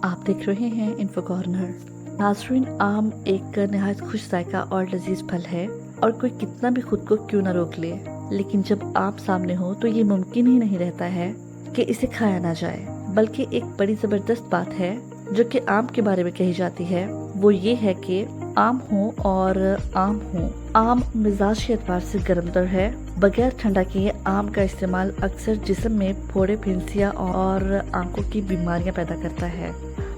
आप देख रहे हैं इन्फो कॉर्नर। नाज़रीन, आम एक नहायत खुश जायका और लजीज फल है और कोई कितना भी खुद को क्यों न रोक ले, लेकिन जब आम सामने हो तो ये मुमकिन ही नहीं रहता है कि इसे खाया ना जाए। बल्कि एक बड़ी जबरदस्त बात है जो कि आम के बारे में कही जाती है, वो ये है कि आम हो और आम हो। आम मिजाजी एतबार से गर्मतर है। बगैर ठंडा किए आम का इस्तेमाल अक्सर जिस्म में फोड़े, फिंसियाँ और आंखों की बीमारियां पैदा करता है।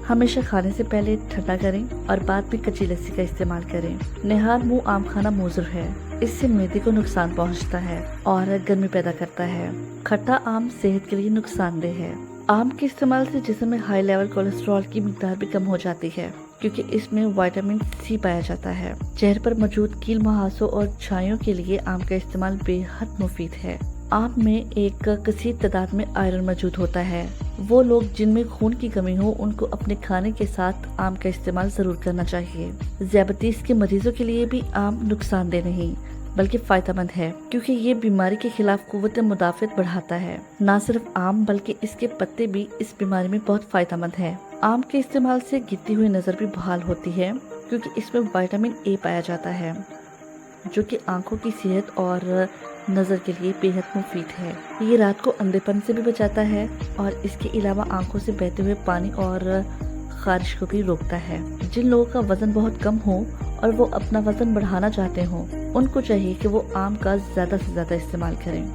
हमेशा खाने से पहले ठंडा करें और बाद में कच्ची लस्सी का इस्तेमाल करें। निहाल मुंह आम खाना मुज़र है। इससे मैदे को नुकसान पहुंचता है और गर्मी पैदा करता है। खट्टा आम सेहत के लिए नुकसानदेह है। आम के इस्तेमाल से जिस्म में हाई लेवल कोलेस्ट्रॉल की मिकदार भी कम हो जाती है, क्योंकि इसमें विटामिन सी पाया जाता है। चेहरे पर मौजूद कील, मुहासों और छायों के लिए आम का इस्तेमाल बेहद मुफीद है। आम में एक कसीर तादाद में आयरन मौजूद होता है। वो लोग जिनमें खून की कमी हो, उनको अपने खाने के साथ आम का इस्तेमाल जरूर करना चाहिए। ज़ियाबतीस के मरीजों के लिए भी आम नुकसानदेह नहीं बल्कि फायदेमंद है, क्योंकि ये बीमारी के खिलाफ कुव्वत मुदाफ़त बढ़ाता है। न सिर्फ आम बल्कि इसके पत्ते भी इस बीमारी में बहुत फायदेमंद है। आम के इस्तेमाल से गिरती हुई नज़र भी बहाल होती है, क्योंकि इसमें विटामिन ए पाया जाता है जो कि आंखों की सेहत और नज़र के लिए बेहद मुफीद है। ये रात को अंधेपन से भी बचाता है और इसके अलावा आंखों से बहते हुए पानी और खारिश को भी रोकता है। जिन लोगों का वजन बहुत कम हो और वो अपना वजन बढ़ाना चाहते हो, उनको चाहिए कि वो आम का ज़्यादा से ज़्यादा इस्तेमाल करें।